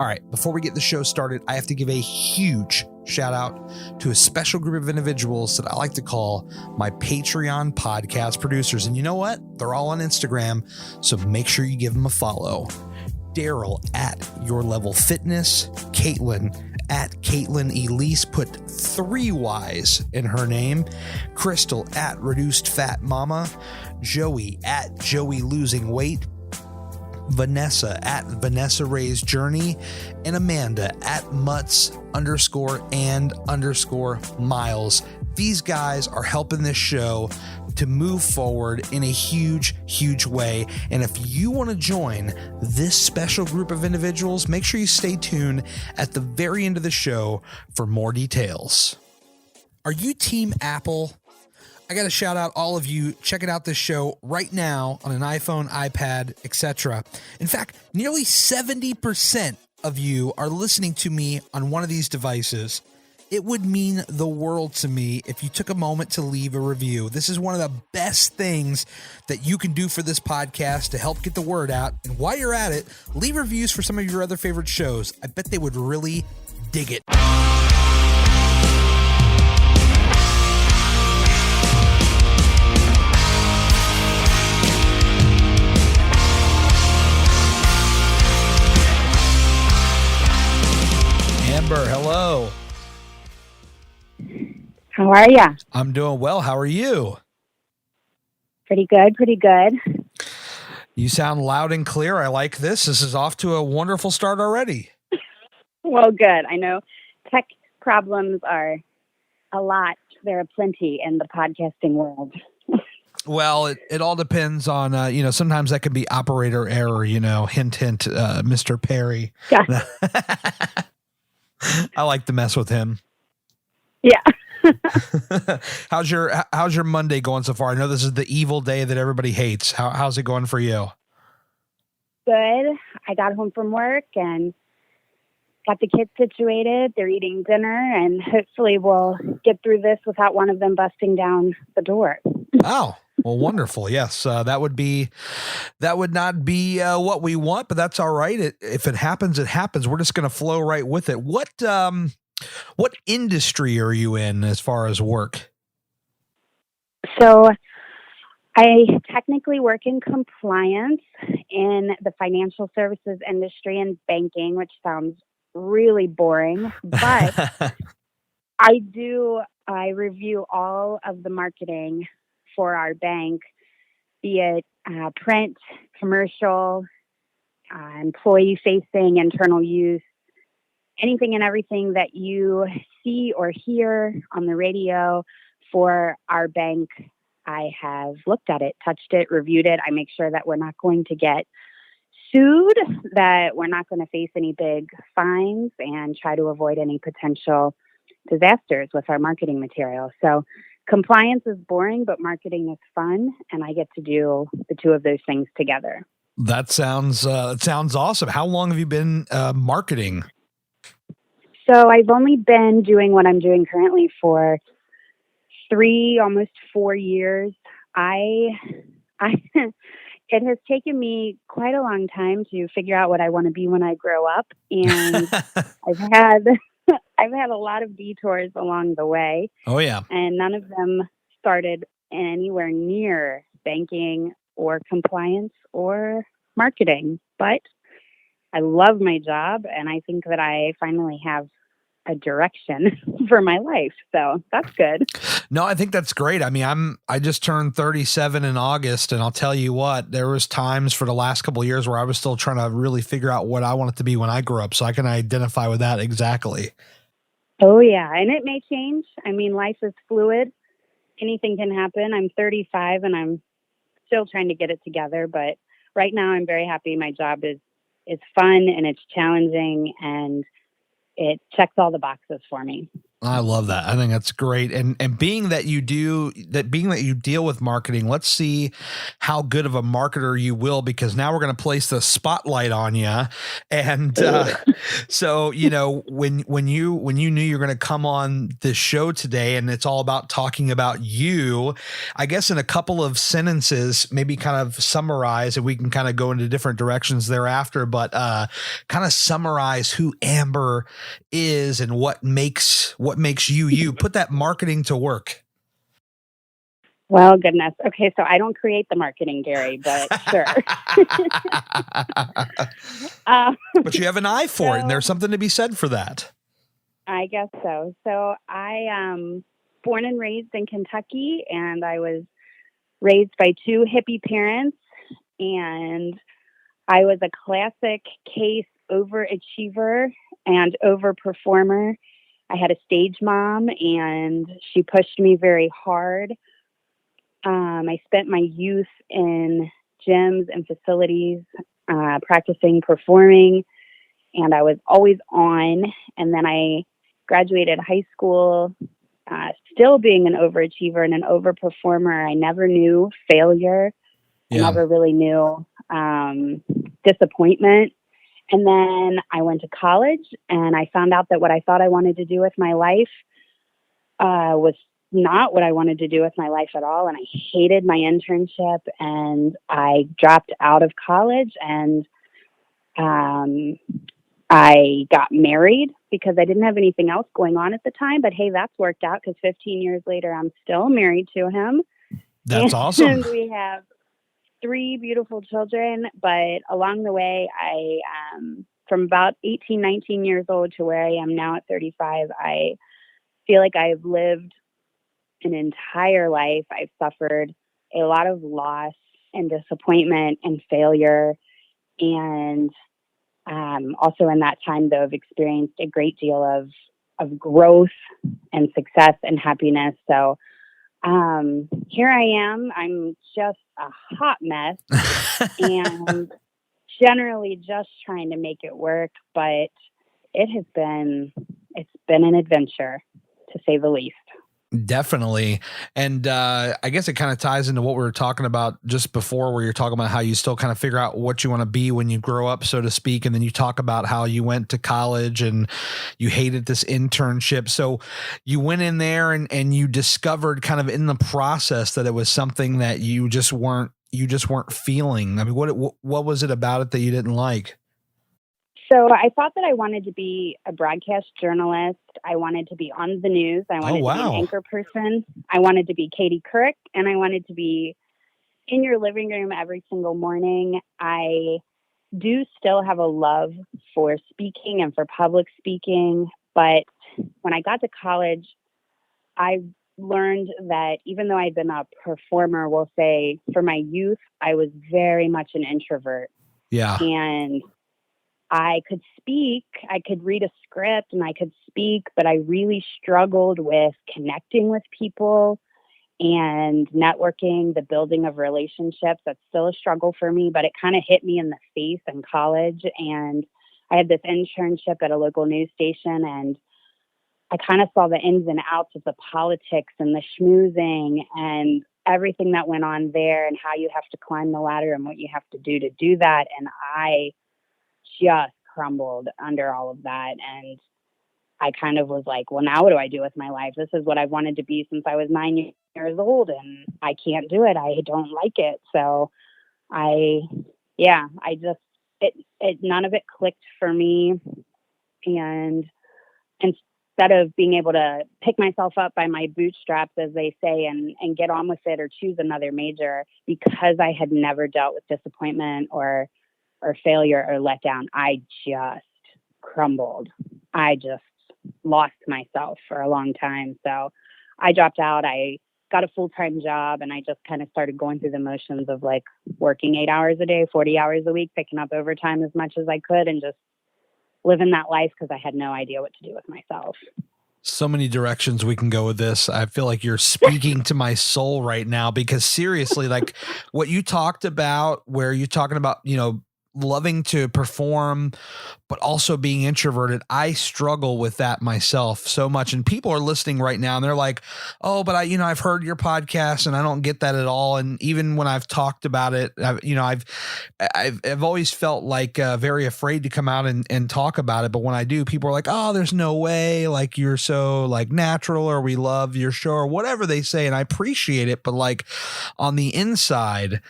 All right, before we get the show started, I have to give a huge shout out to a special group of individuals that I like to call my Patreon podcast producers. And you know what? They're all on Instagram, so make sure you give them a follow. Daryl at Your Level Fitness, Kaitlyn at Kaitlyn Elise, put 3 Y's in her name, Crystal at Reduced Fat Mama, Joey at Joey Losing Weight, Vanessa at Vanessa Ray's Journey, and Amanda at Mutts_and_miles. These guys are helping this show to move forward in a huge, huge way. And if you want to join this special group of individuals, make sure you stay tuned at the very end of the show for more details. Are you Team Apple? I got to shout out all of you checking out this show right now on an iPhone, iPad, etc. In fact, nearly 70% of you are listening to me on one of these devices. It would mean the world to me if you took a moment to leave a review. This is one of the best things that you can do for this podcast to help get the word out. And while you're at it, leave reviews for some of your other favorite shows. I bet they would really dig it. Amber, hello. How are ya? I'm doing well. How are you? Pretty good, pretty good. You sound loud and clear. I like this. This is off to a wonderful start already. Well, good. I know tech problems are a lot. There are plenty in the podcasting world. Well, it all depends on, sometimes that can be operator error, hint, hint, Mr. Perry. Yeah. I like to mess with him. Yeah. How's your Monday going so far? I know this is the evil day that everybody hates. How's it going for you? Good. I got home from work and got the kids situated. They're eating dinner, and hopefully we'll get through this without one of them busting down the door. Oh, well, wonderful. Yes, that would not be what we want, but that's all right. If it happens, it happens. We're just going to flow right with it. What industry are you in as far as work? So I technically work in compliance in the financial services industry and banking, which sounds really boring, but I review all of the marketing for our bank, be it print, commercial, employee-facing, internal use, anything and everything that you see or hear on the radio for our bank. I have looked at it, touched it, reviewed it. I make sure that we're not going to get sued, that we're not going to face any big fines, and try to avoid any potential disasters with our marketing material. So compliance is boring, but marketing is fun, and I get to do the two of those things together. That sounds awesome. How long have you been marketing? So I've only been doing what I'm doing currently for 3, almost 4 years. It has taken me quite a long time to figure out what I want to be when I grow up, and I've had a lot of detours along the way. Oh yeah, and none of them started anywhere near banking or compliance or marketing, but I love my job, and I think that I finally have a direction for my life. So that's good. No, I think that's great. I mean, I just turned 37 in August, and I'll tell you what, there was times for the last couple of years where I was still trying to really figure out what I wanted to be when I grew up. So I can identify with that exactly. Oh yeah. And it may change. I mean, life is fluid. Anything can happen. I'm 35 and I'm still trying to get it together, but right now I'm very happy. My job is fun and it's challenging and it checks all the boxes for me. I love that. I think that's great. And being that you deal with marketing, let's see how good of a marketer you will, because now we're going to place the spotlight on you. And so, when you knew you were going to come on this show today, and it's all about talking about you, I guess in a couple of sentences, maybe kind of summarize, and we can kind of go into different directions thereafter, but kind of summarize who Amber is and what makes you. Put that marketing to work. Well, goodness. Okay, so I don't create the marketing, Gary, but sure. But you have an eye for it, and there's something to be said for that. I guess so. So I am born and raised in Kentucky, and I was raised by two hippie parents, and I was a classic case overachiever and overperformer. I had a stage mom, and she pushed me very hard. I spent my youth in gyms and facilities, practicing performing, and I was always on. And then I graduated high school, still being an overachiever and an overperformer. I never knew failure. Yeah. I never really knew disappointment. And then I went to college, and I found out that what I thought I wanted to do with my life was not what I wanted to do with my life at all. And I hated my internship, and I dropped out of college, and I got married because I didn't have anything else going on at the time. But hey, that's worked out, because 15 years later, I'm still married to him. That's awesome. And we have 3 beautiful children. But along the way, I, from about 18, 19 years old to where I am now at 35, I feel like I've lived an entire life. I've suffered a lot of loss and disappointment and failure. And also in that time, though, I've experienced a great deal of growth and success and happiness. So here I am. I'm just a hot mess and generally just trying to make it work. But it's been an adventure, to say the least. Definitely. And I guess it kind of ties into what we were talking about just before, where you're talking about how you still kind of figure out what you want to be when you grow up, so to speak. And then you talk about how you went to college and you hated this internship. So you went in there and you discovered kind of in the process that it was something that you just weren't feeling. I mean, what was it about it that you didn't like? So I thought that I wanted to be a broadcast journalist. I wanted to be on the news. I wanted to be an anchor person. I wanted to be Katie Couric, and I wanted to be in your living room every single morning. I do still have a love for speaking and for public speaking. But when I got to college, I learned that even though I'd been a performer, we'll say for my youth, I was very much an introvert. Yeah. And I could speak, I could read a script, and I could speak, but I really struggled with connecting with people and networking, the building of relationships. That's still a struggle for me, but it kind of hit me in the face in college. And I had this internship at a local news station, and I kind of saw the ins and outs of the politics and the schmoozing and everything that went on there, and how you have to climb the ladder and what you have to do that. And I just crumbled under all of that. And I kind of was like, well, now what do I do with my life? This is what I wanted to be since I was 9 years old, and I can't do it. I don't like it. So none of it clicked for me. And instead of being able to pick myself up by my bootstraps, as they say, and get on with it or choose another major, because I had never dealt with disappointment or failure or letdown, I just crumbled. I just lost myself for a long time. So I dropped out. I got a full-time job, and I just kind of started going through the motions of like working 8 hours a day, 40 hours a week, picking up overtime as much as I could, and just living that life, because I had no idea what to do with myself. So many directions we can go with this. I feel like you're speaking to my soul right now, because seriously, like what you talked about, where you're talking about, loving to perform, but also being introverted. I struggle with that myself so much. And people are listening right now and they're like, oh, but I've heard your podcast and I don't get that at all. And even when I've talked about it, I've always felt like very afraid to come out and talk about it. But when I do, people are like, oh, there's no way, like you're so like natural, or we love your show, or whatever they say. And I appreciate it. But like on the inside,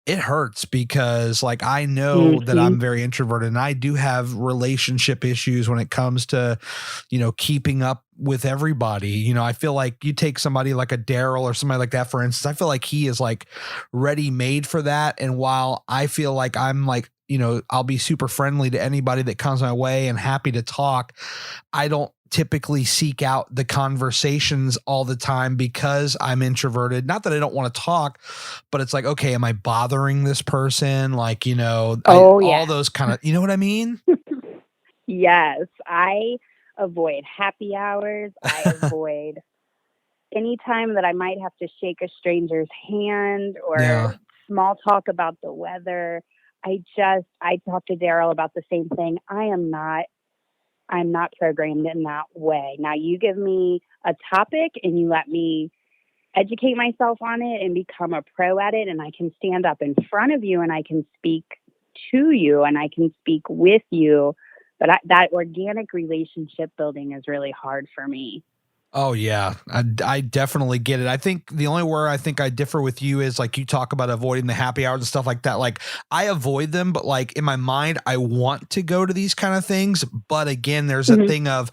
it hurts because like I know that I'm very introverted and I do have relationship issues when it comes to, keeping up with everybody. I feel like you take somebody like a Daryl or somebody like that, for instance, I feel like he is like ready made for that. And while I feel like I'm like, I'll be super friendly to anybody that comes my way and happy to talk, I don't typically seek out the conversations all the time because I'm introverted. Not that I don't want to talk, but it's like, okay, am I bothering this person? Like, all those kind of, you know what I mean? Yes. I avoid happy hours. I avoid any time that I might have to shake a stranger's hand or small talk about the weather. I talked to Daryl about the same thing. I'm not programmed in that way. Now you give me a topic and you let me educate myself on it and become a pro at it. And I can stand up in front of you and I can speak to you and I can speak with you. But that organic relationship building is really hard for me. Oh yeah, I definitely get it. I think the only where I think I differ with you is like you talk about avoiding the happy hours and stuff like that. Like I avoid them, but like in my mind, I want to go to these kind of things. But again, there's a thing of,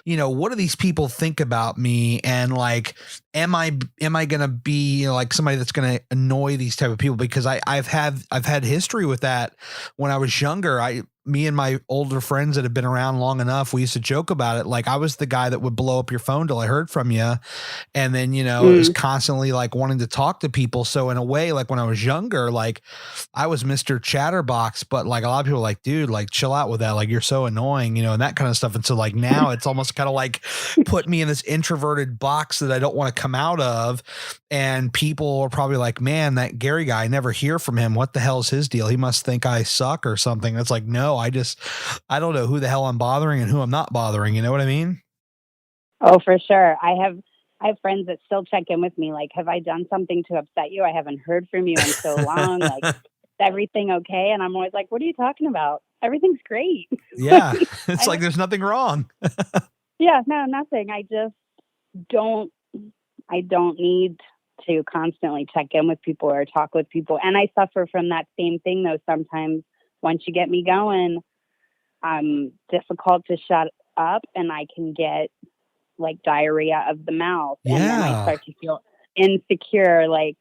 what do these people think about me? And like, am I going to be like somebody that's going to annoy these type of people? Because I've had history with that when I was younger. Me and my older friends that have been around long enough, we used to joke about it. Like I was the guy that would blow up your phone till I heard from you. And then, it was constantly like wanting to talk to people. So in a way, like when I was younger, like I was Mr. Chatterbox, but like a lot of people were like, dude, like chill out with that. Like you're so annoying, and that kind of stuff. And so like now it's almost kind of like put me in this introverted box that I don't want to come out of. And people are probably like, man, that Gary guy, I never hear from him. What the hell is his deal? He must think I suck or something. It's like, no, I don't know who the hell I'm bothering and who I'm not bothering. You know what I mean? Oh, for sure. I have friends that still check in with me. Like, have I done something to upset you? I haven't heard from you in so long. Like, is everything okay? And I'm always like, what are you talking about? Everything's great. Yeah. It's like, there's nothing wrong. Yeah, no, nothing. I don't need to constantly check in with people or talk with people. And I suffer from that same thing though. Sometimes once you get me going, I'm difficult to shut up and I can get like diarrhea of the mouth. And then I start to feel insecure. Like,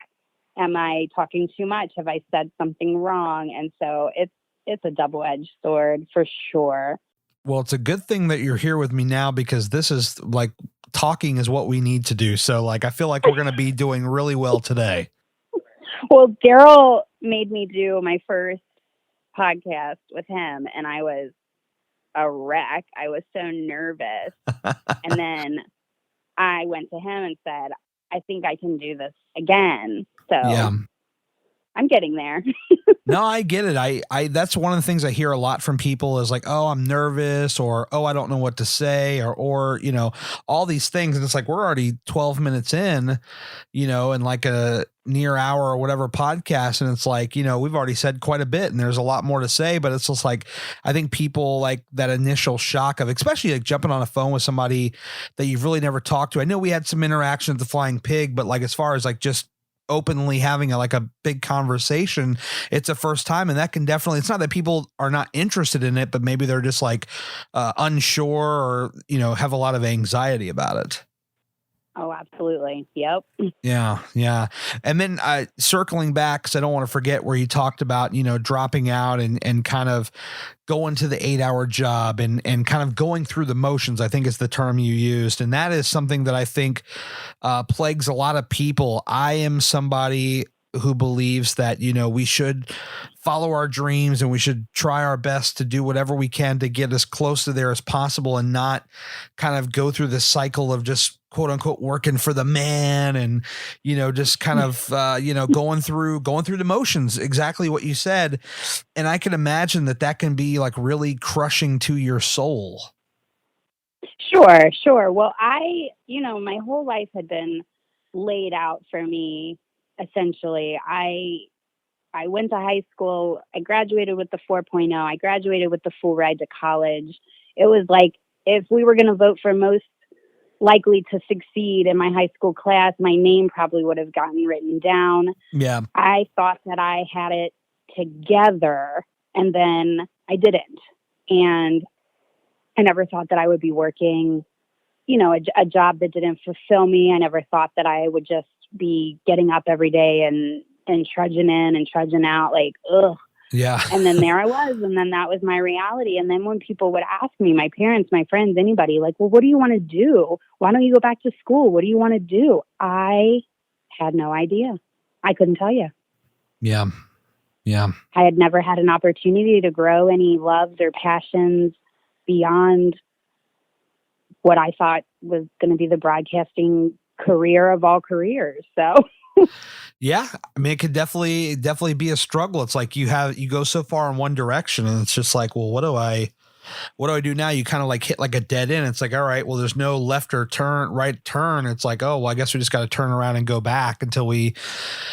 am I talking too much? Have I said something wrong? And so it's a double-edged sword for sure. Well, it's a good thing that you're here with me now because this is like talking is what we need to do. So like, I feel like we're going to be doing really well today. Well, Daryl made me do my first podcast with him and I was a wreck. I was so nervous. And then I went to him and said, I think I can do this again. So yeah. I'm getting there. No, I get it. I that's one of the things I hear a lot from people is like, oh, I'm nervous, or, oh, I don't know what to say, or, all these things. And it's like, we're already 12 minutes in, and like a near hour or whatever podcast. And it's like, we've already said quite a bit and there's a lot more to say, but it's just like, I think people like that initial shock of, especially like jumping on a phone with somebody that you've really never talked to. I know we had some interaction at the Flying Pig, but like, as far as like just openly having a big conversation, it's a first time. And that can definitely, it's not that people are not interested in it, but maybe they're just like unsure or, have a lot of anxiety about it. Oh, absolutely. Yep. Yeah. Yeah. And then circling back, because I don't want to forget where you talked about, dropping out and kind of going to the 8-hour job and kind of going through the motions, I think is the term you used. And that is something that I think plagues a lot of people. I am somebody who believes that, you know, we should follow our dreams and we should try our best to do whatever we can to get as close to there as possible and not kind of go through this cycle of just quote unquote working for the man and, you know, just kind of, you know, going through the motions, exactly what you said. And I can imagine that can be like really crushing to your soul. Sure. Well, my whole life had been laid out for me. Essentially, I went to high school. I graduated with the 4.0. I graduated with the full ride to college. It was like, if we were going to vote for most likely to succeed in my high school class, my name probably would have gotten written down. Yeah. I thought that I had it together, and then I didn't. And I never thought that I would be working, you know, a job that didn't fulfill me. I never thought that I would just be getting up every day and trudging in and trudging out, like, ugh. Yeah. And then there I was, and then that was my reality. And then when people would ask me, my parents, my friends, anybody, like, well, what do you want to do? Why don't you go back to school? What do you want to do? I had no idea. I couldn't tell you. Yeah. Yeah. I had never had an opportunity to grow any loves or passions beyond what I thought was going to be the broadcasting career of all careers. So yeah, I mean, it could definitely be a struggle. It's like you go so far in one direction and it's just like, well, what do I do now? You kind of like hit like a dead end. It's like, all right, well, there's no left or right turn. It's like, oh, well, I guess we just got to turn around and go back until we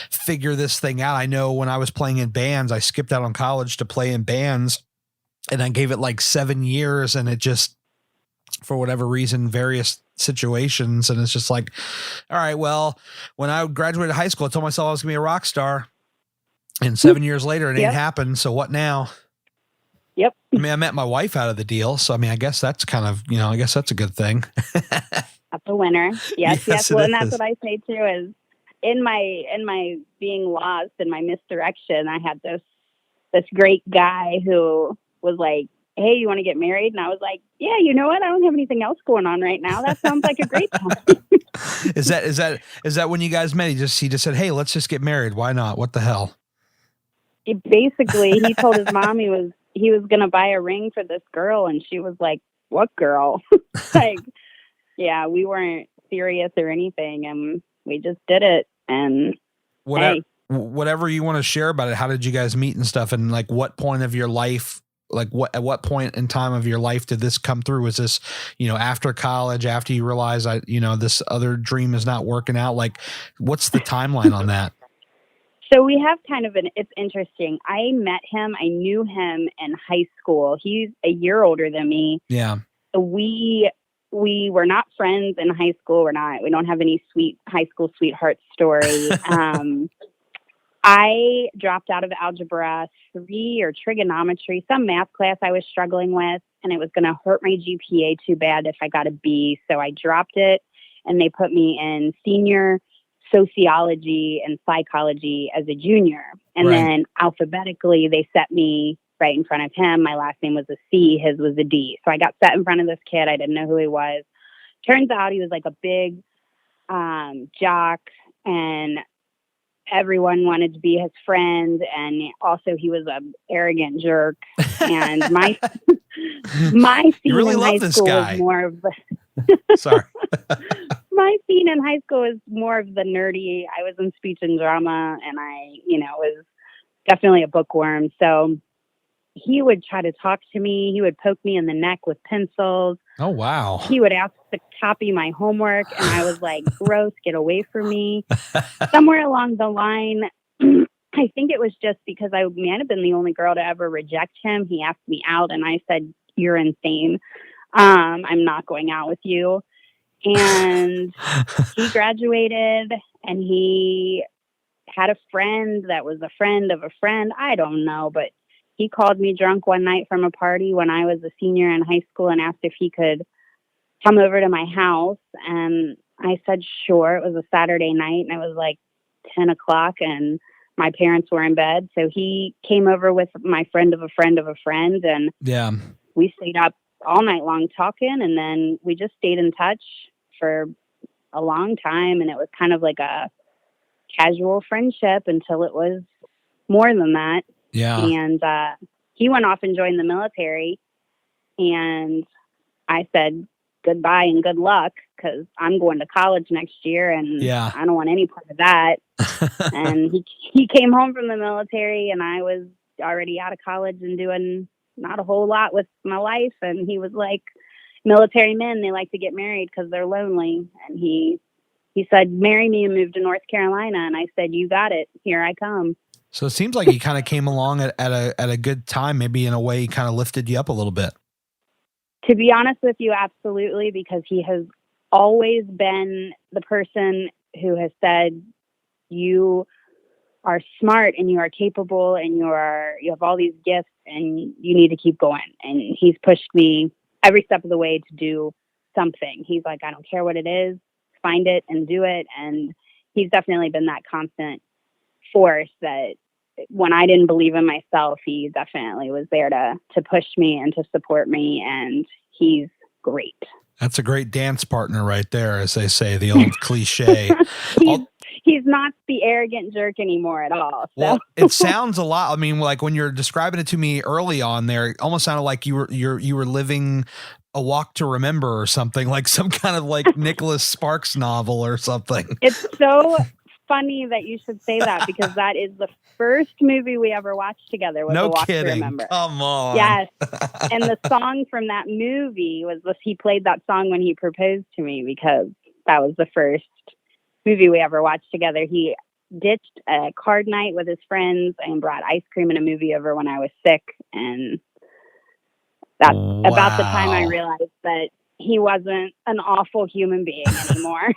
figure this thing out. I know when I was playing in bands, I skipped out on college to play in bands and I gave it like 7 years and it just, for whatever reason, various situations. And it's just like, all right, well, when I graduated high school, I told myself I was gonna be a rock star, and 7 years later, it ain't happened. So what now? Yep. I mean, I met my wife out of the deal. So, I mean, I guess that's kind of, you know, I guess that's a good thing. That's a winner. Yes. Well, and that's what I say too, is in my being lost and my misdirection, I had this great guy who was like, hey, you want to get married? And I was like, yeah, you know what? I don't have anything else going on right now. That sounds like a great time. Is that when you guys met? He just said, hey, let's just get married. Why not? What the hell? He told his mom he was going to buy a ring for this girl. And she was like, what girl? Like, yeah, we weren't serious or anything. And we just did it. And whatever you want to share about it. How did you guys meet and stuff? And like, what point of your life, at what point in time of your life did this come through? Was this, you know, after college, after you realize this other dream is not working out? Like, what's the timeline on that? So we have it's interesting. I met him, I knew him in high school. He's a year older than me. Yeah. We were not friends in high school. We don't have any sweet high school sweetheart story. I dropped out of algebra 3 or trigonometry, some math class I was struggling with, and it was going to hurt my GPA too bad if I got a B. So I dropped it, and they put me in senior sociology and psychology as a junior. And then alphabetically, they set me right in front of him. My last name was a C, his was a D. So I got set in front of this kid. I didn't know who he was. Turns out he was like a big jock, and everyone wanted to be his friend, and also he was an arrogant jerk. And my scene really in high school was more of the sorry. My scene in high school was more of the nerdy. I was in speech and drama, and I, was definitely a bookworm. So he would try to talk to me. He would poke me in the neck with pencils. Oh, wow. He would ask to copy my homework, and I was like, gross, get away from me. Somewhere along the line, I think it was just because I might have been the only girl to ever reject him. He asked me out, and I said, you're insane. I'm not going out with you. And he graduated, and he had a friend that was a friend of a friend. I don't know, but he called me drunk one night from a party when I was a senior in high school and asked if he could come over to my house. And I said, sure. It was a Saturday night, and it was like 10 o'clock, and my parents were in bed. So he came over with my friend of a friend of a friend, and we stayed up all night long talking, and then we just stayed in touch for a long time. And it was kind of like a casual friendship until it was more than that. Yeah. And he went off and joined the military. And I said goodbye and good luck because I'm going to college next year and I don't want any part of that. And he came home from the military and I was already out of college and doing not a whole lot with my life. And he was like, military men, they like to get married because they're lonely. And he said, marry me and move to North Carolina. And I said, you got it. Here I come. So it seems like he kind of came along at a good time. Maybe in a way he kind of lifted you up a little bit. To be honest with you, absolutely, because he has always been the person who has said, you are smart and you are capable and you have all these gifts and you need to keep going. And he's pushed me every step of the way to do something. He's like, I don't care what it is, find it and do it. And he's definitely been that constant force that when I didn't believe in myself, he definitely was there to push me and to support me. And he's great. That's a great dance partner right there, as they say, the old cliche. He's not the arrogant jerk anymore at all. So. Well, it sounds a lot. I mean, like when you're describing it to me early on there, it almost sounded like you were living A Walk to Remember or something, like some kind of like Nicholas Sparks novel or something. It's so funny that you should say that because that is the first movie we ever watched together was A Walk to Remember. Come on. Yes. And the song from that movie he played that song when he proposed to me because that was the first movie we ever watched together. He ditched a card night with his friends and brought ice cream and a movie over when I was sick. And that's about the time I realized that he wasn't an awful human being anymore.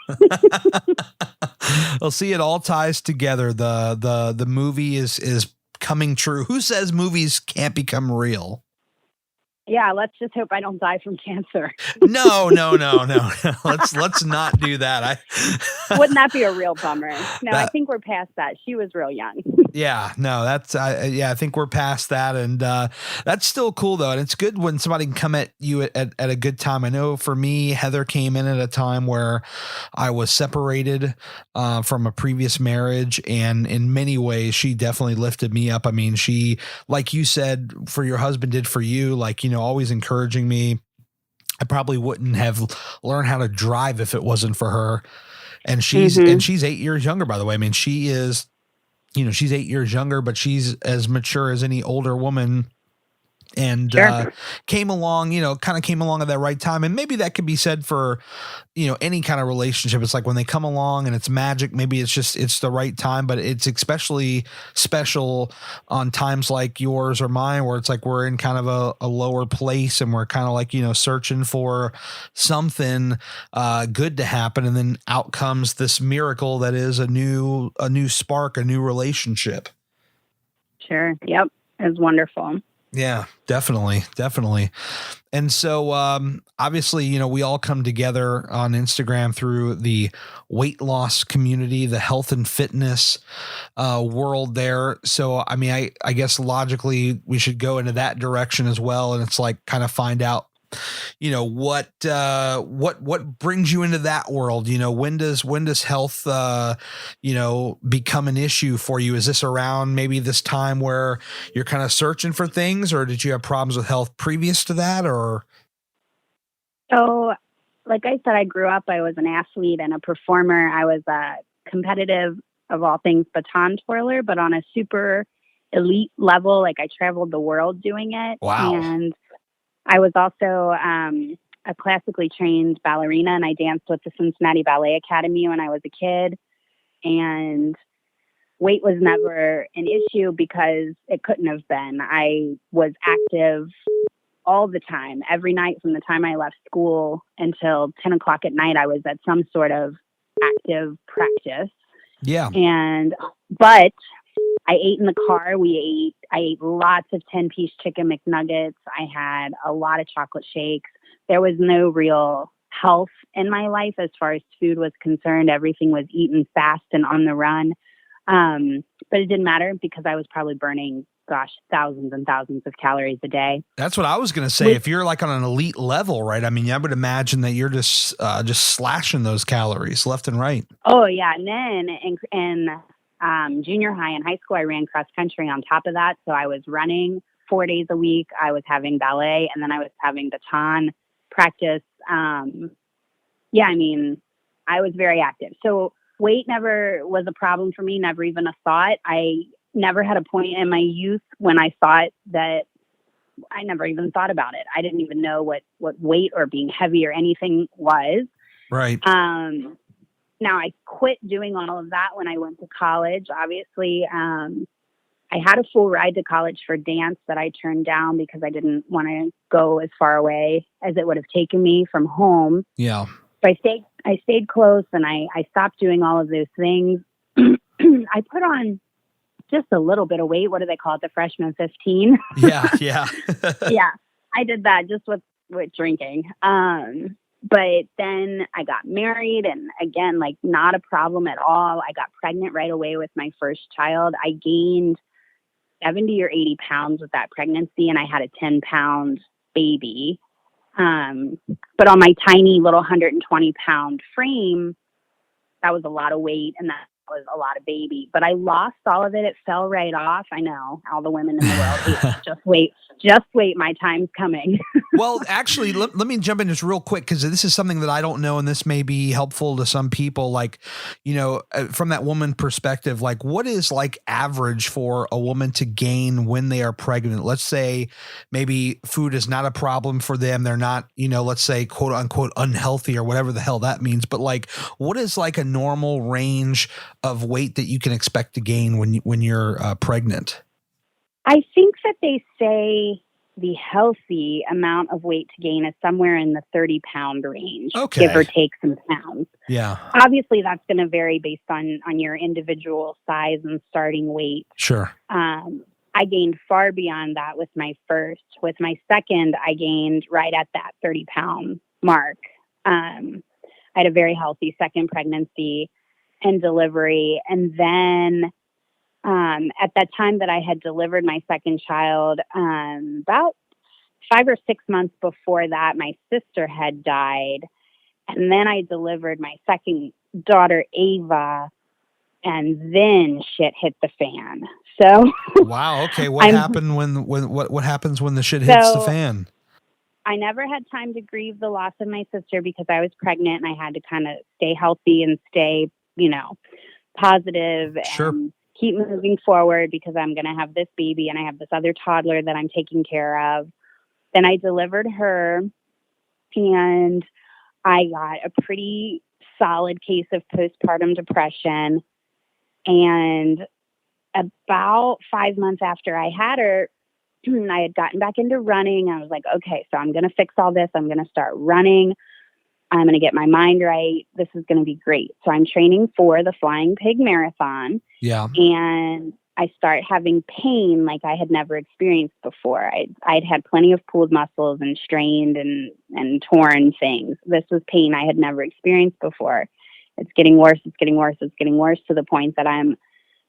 Well, see, it all ties together. The movie is coming true. Who says movies can't become real? Yeah, let's just hope I don't die from cancer. No. Let's not do that. Wouldn't that be a real bummer? No, I think we're past that. She was real young. Yeah, no, I think we're past that. And that's still cool though. And it's good when somebody can come at you at a good time. I know for me, Heather came in at a time where I was separated from a previous marriage. And in many ways, she definitely lifted me up. I mean, she, like you said, for your husband did for you, like, always encouraging me. I probably wouldn't have learned how to drive if it wasn't for her. And she's 8 years younger, by the way. I mean, she is, she's 8 years younger, but she's as mature as any older woman. And came along at that right time. And maybe that could be said for, any kind of relationship. It's like when they come along and it's magic, maybe it's the right time, but it's especially special on times like yours or mine, where it's like we're in kind of a lower place and we're kind of like, searching for something good to happen. And then out comes this miracle that is a new spark, a new relationship. Sure. Yep. It was wonderful. Yeah, definitely. And so, obviously, we all come together on Instagram through the weight loss community, the health and fitness world there. So, I mean, I guess logically we should go into that direction as well. And it's like kind of find out, what brings you into that world? When does health, become an issue for you? Is this around maybe this time where you're kind of searching for things, or did you have problems with health previous to that? Or? So, like I said, I grew up, I was an athlete and a performer. I was a competitive, of all things, baton twirler, but on a super elite level. Like I traveled the world doing it. Wow. And I was also a classically trained ballerina, and I danced with the Cincinnati Ballet Academy when I was a kid. And weight was never an issue because it couldn't have been. I was active all the time, every night from the time I left school until 10 o'clock at night. I was at some sort of active practice. Yeah. But I ate in the car. I ate lots of 10-piece chicken McNuggets. I had a lot of chocolate shakes. There was no real health in my life as far as food was concerned. Everything was eaten fast and on the run. But it didn't matter because I was probably burning thousands and thousands of calories a day. That's what I was going to say. If you're like on an elite level, right? I mean, I would imagine that you're just slashing those calories left and right. Oh yeah. And then in junior high and high school, I ran cross country on top of that. So I was running 4 days a week. I was having ballet, and then I was having baton practice. Yeah, I mean, I was very active. So weight never was a problem for me, never even a thought. I never had a point in my youth when I thought that I never even thought about it. I didn't even know what weight or being heavy or anything was. Right. Now I quit doing all of that when I went to college. Obviously, I had a full ride to college for dance that I turned down because I didn't want to go as far away as it would have taken me from home. Yeah. So I stayed close, and I stopped doing all of those things. I put on just a little bit of weight. What do they call it? The freshman 15. Yeah. Yeah. I did that just with drinking. But then I got married, and again, like, not a problem at all. I got pregnant right away with my first child. I gained 70 or 80 pounds with that pregnancy, and I had a 10-pound baby. But on my tiny little 120-pound frame, that was a lot of weight, and that was a lot of baby. But I lost all of it. It fell right off. I know, all the women in the world hate, just wait, my time's coming. Well, actually, let me jump in just real quick, because this is something that I don't know, and this may be helpful to some people. Like, from that woman perspective, like, what is like average for a woman to gain when they are pregnant? Let's say maybe food is not a problem for them. They're not, let's say, quote unquote, unhealthy or whatever the hell that means. But like, what is like a normal range of weight that you can expect to gain when you're pregnant? I think that they say the healthy amount of weight to gain is somewhere in the 30-pound range, give or take some pounds. Yeah. Obviously, that's going to vary based on your individual size and starting weight. Sure. I gained far beyond that with my first. With my second, I gained right at that 30-pound mark. I had a very healthy second pregnancy and delivery. And then at that time that I had delivered my second child, about 5 or 6 months before that, my sister had died. And then I delivered my second daughter, Ava, and then shit hit the fan. So wow. Okay. What happened what happens when the shit hits the fan? I never had time to grieve the loss of my sister because I was pregnant, and I had to kind of stay healthy and stay, positive. Sure. And keep moving forward because I'm going to have this baby, and I have this other toddler that I'm taking care of. Then I delivered her, and I got a pretty solid case of postpartum depression. And about 5 months after I had her, I had gotten back into running. I was like, okay, so I'm going to fix all this. I'm going to start running. I'm going to get my mind right. This is going to be great. So I'm training for the Flying Pig Marathon. Yeah. And I start having pain like I had never experienced before. I'd had plenty of pulled muscles and strained and torn things. This was pain I had never experienced before. It's getting worse. It's getting worse. It's getting worse to the point that I'm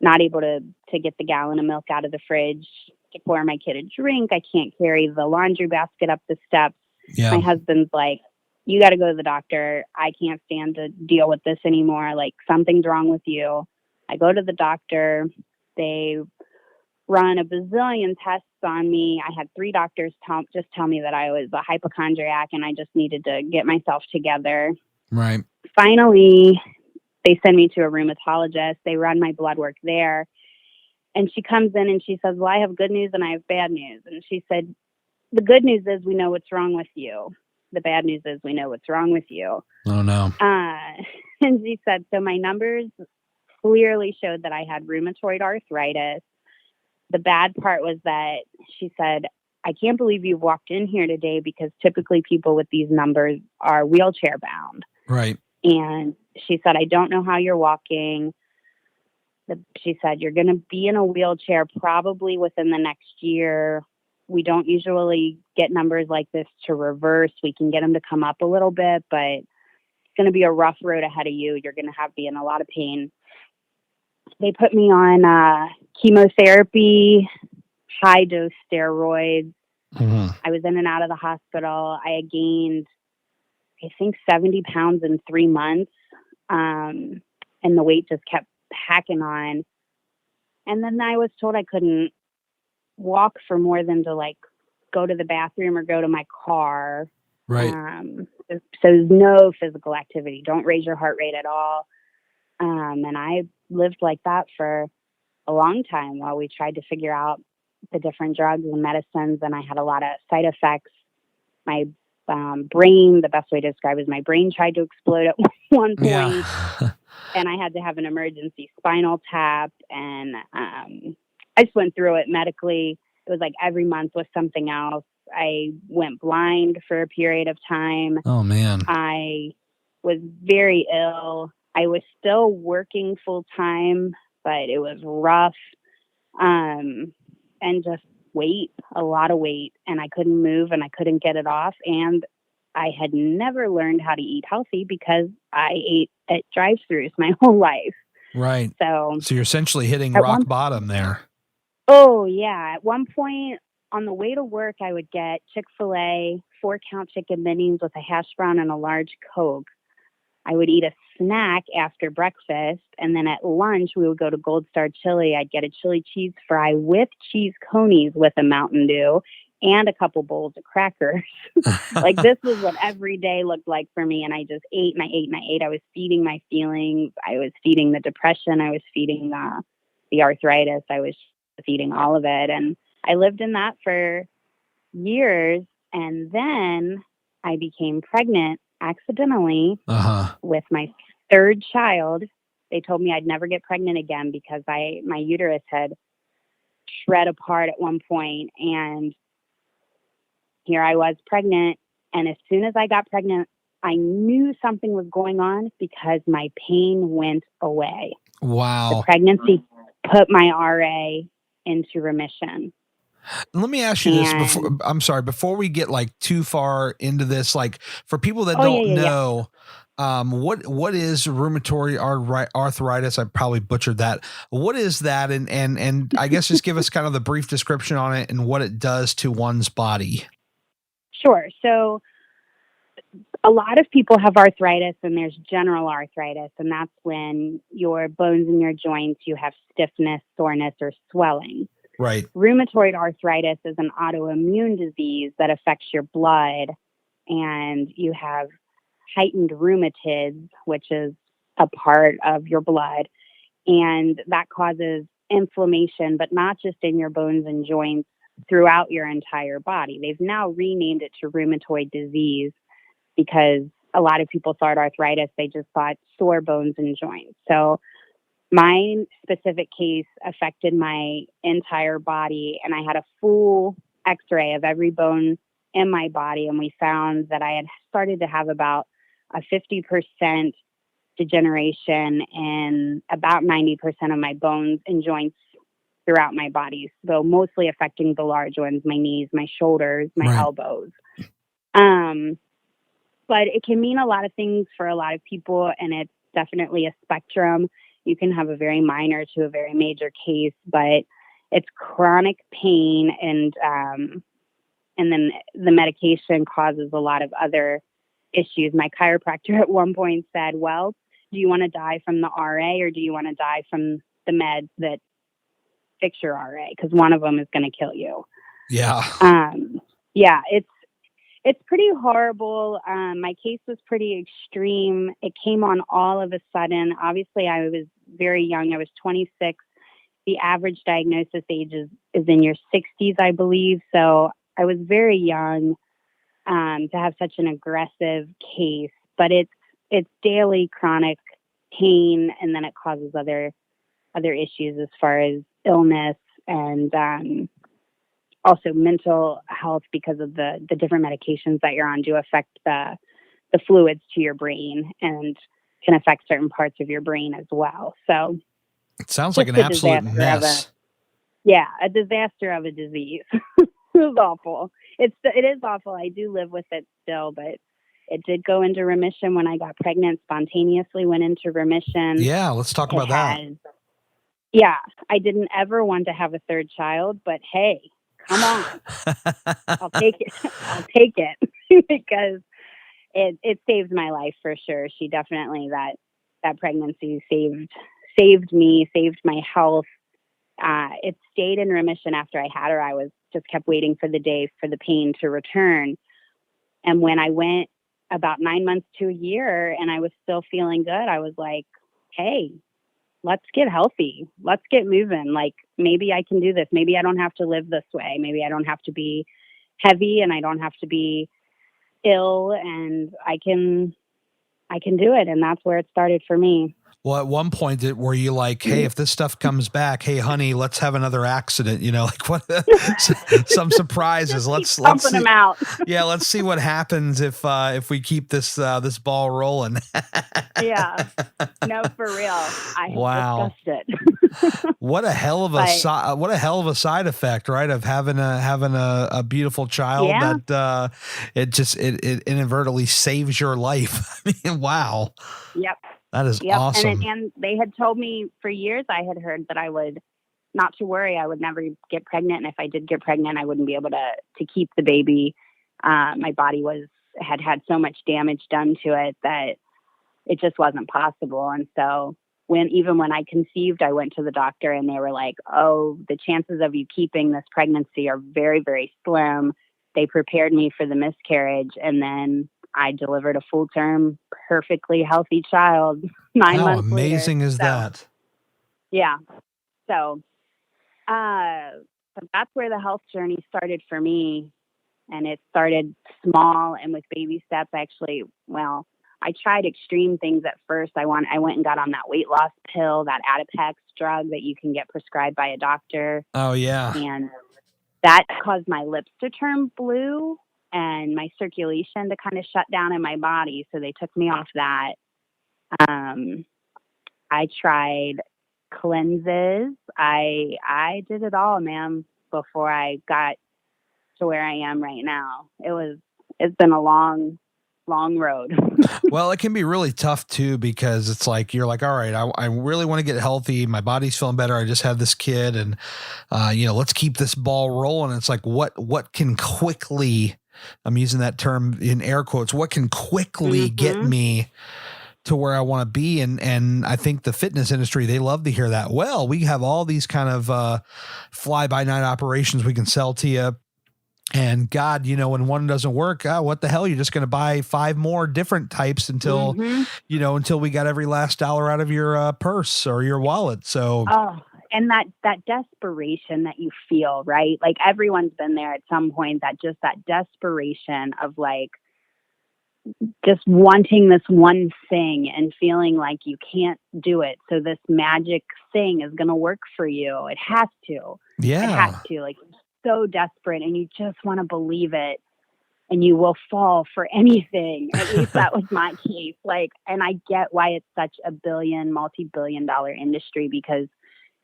not able to get the gallon of milk out of the fridge to pour my kid a drink. I can't carry the laundry basket up the steps. Yeah. My husband's like, you got to go to the doctor. I can't stand to deal with this anymore. Like, something's wrong with you. I go to the doctor. They run a bazillion tests on me. I had 3 doctors tell me that I was a hypochondriac and I just needed to get myself together. Right. Finally, they send me to a rheumatologist. They run my blood work there. And she comes in and she says, well, I have good news and I have bad news. And she said, the good news is we know what's wrong with you. The bad news is we know what's wrong with you. Oh, no. And she said, so my numbers clearly showed that I had rheumatoid arthritis. The bad part was that she said, I can't believe you've walked in here today because typically people with these numbers are wheelchair bound. Right. And she said, I don't know how you're walking. She said, you're going to be in a wheelchair probably within the next year. We don't usually get numbers like this to reverse. We can get them to come up a little bit, but it's going to be a rough road ahead of you. You're going to be in a lot of pain. They put me on chemotherapy high dose steroids. Mm-hmm. I was in and out of the hospital. I had gained, I think, 70 pounds in 3 months. And the weight just kept packing on. And then I was told I couldn't walk for more than to like go to the bathroom or go to my car. Right. So no physical activity. Don't raise your heart rate at all. And I lived like that for a long time while we tried to figure out the different drugs and medicines. And I had a lot of side effects. My brain, the best way to describe it is my brain tried to explode at one point. Yeah. And I had to have an emergency spinal tap. And I just went through it medically. It was like every month was something else. I went blind for a period of time. Oh, man. I was very ill. I was still working full time, but it was rough. And just weight, a lot of weight. And I couldn't move and I couldn't get it off. And I had never learned how to eat healthy because I ate at drive-thrus my whole life. Right. So you're essentially hitting rock bottom there. Oh, yeah. At one point on the way to work, I would get Chick-fil-A 4-count chicken minis with a hash brown and a large Coke. I would eat a snack after breakfast. And then at lunch, we would go to Gold Star Chili. I'd get a chili cheese fry with cheese conies with a Mountain Dew and a couple bowls of crackers. Like this was what every day looked like for me. And I just ate and I ate and I ate. I was feeding my feelings. I was feeding the depression. I was feeding the arthritis. I was feeding all of it. And I lived in that for years. And then I became pregnant accidentally with my third child. They told me I'd never get pregnant again because my uterus had shred apart at one point. And here I was pregnant. And as soon as I got pregnant, I knew something was going on because my pain went away. Wow. The pregnancy put my RA into remission. Let me ask you this before we get like too far into this, like for people that don't know, what is rheumatoid arthritis? I probably butchered that. What is that? And I guess just give us kind of the brief description on it and what it does to one's body. Sure. So a lot of people have arthritis and there's general arthritis, and that's when your bones in your joints, you have stiffness, soreness, or swelling. Right. Rheumatoid arthritis is an autoimmune disease that affects your blood, and you have heightened rheumatids, which is a part of your blood, and that causes inflammation, but not just in your bones and joints, throughout your entire body. They've now renamed it to rheumatoid disease because a lot of people thought arthritis, they just thought sore bones and joints. So my specific case affected my entire body, and I had a full x-ray of every bone in my body, and we found that I had started to have about a 50% degeneration in about 90% of my bones and joints throughout my body, so mostly affecting the large ones, my knees, my shoulders, my elbows. But it can mean a lot of things for a lot of people, and it's definitely a spectrum. You can have a very minor to a very major case, but it's chronic pain, and then the medication causes a lot of other issues. My chiropractor at one point said, well, do you want to die from the RA or do you want to die from the meds that fix your RA? Because one of them is going to kill you. Yeah. Yeah, it's pretty horrible. My case was pretty extreme. It came on all of a sudden. Obviously, I was very young. I was 26. The average diagnosis age is in your 60s, I believe. So I was very young to have such an aggressive case. But it's daily chronic pain, and then it causes other issues as far as illness and also mental health, because of the different medications that you're on do affect the fluids to your brain and can affect certain parts of your brain as well. So it sounds like an absolute mess. A disaster of a disease. It was awful. It is awful. I do live with it still, but it did go into remission when I got pregnant, spontaneously went into remission. Yeah, let's talk about that. Yeah, I didn't ever want to have a third child, but hey, come on. I'll take it. I'll take it because it saved my life for sure. She definitely that pregnancy saved me, saved my health. It stayed in remission after I had her. I was just kept waiting for the day for the pain to return. And when I went about 9 months to a year and I was still feeling good, I was like, hey, let's get healthy. Let's get moving. Like, maybe I can do this. Maybe I don't have to live this way. Maybe I don't have to be heavy and I don't have to be ill, and I can do it. And that's where it started for me. Well, at one point, were you like, hey, if this stuff comes back, hey, honey, let's have another accident, like what, some surprises. let's pumping see, them out. Yeah, let's see what happens if we keep this ball rolling. Yeah, no, for real. I have discussed it. What a hell of a side effect, right? Of having a beautiful child that it inadvertently saves your life. I mean, wow. Yep. That is awesome. And they had told me for years, I had heard that I would not to worry. I would never get pregnant. And if I did get pregnant, I wouldn't be able to keep the baby. My body had so much damage done to it that it just wasn't possible. And so even when I conceived, I went to the doctor and they were like, oh, the chances of you keeping this pregnancy are very, very slim. They prepared me for the miscarriage, and then I delivered a full-term, perfectly healthy child 9 months later. How amazing is that? Yeah. So that's where the health journey started for me. And it started small and with baby steps. Actually, well, I tried extreme things at first. I went and got on that weight loss pill, that Adipex drug that you can get prescribed by a doctor. Oh, yeah. And that caused my lips to turn blue and my circulation to kind of shut down in my body. So they took me off that. I tried cleanses. I did it all, ma'am, before I got to where I am right now. It's been a long road. Well, it can be really tough too, because it's like, you're like, all right, I really want to get healthy. My body's feeling better. I just had this kid and, let's keep this ball rolling. It's like, what can quickly, I'm using that term in air quotes, what can quickly get me to where I want to be. And I think the fitness industry, they love to hear that. Well, we have all these kind of fly by night operations we can sell to you. And God, when one doesn't work, what the hell? You're just going to buy 5 more different types until we got every last dollar out of your purse or your wallet. So, and that desperation that you feel, right? Like everyone's been there at some point, that desperation of like, just wanting this one thing and feeling like you can't do it. So this magic thing is going to work for you. It has to. Yeah. It has to. Like, so desperate and you just want to believe it, and you will fall for anything. At least that was my case. Like, and I get why it's such a multi-billion-dollar industry, because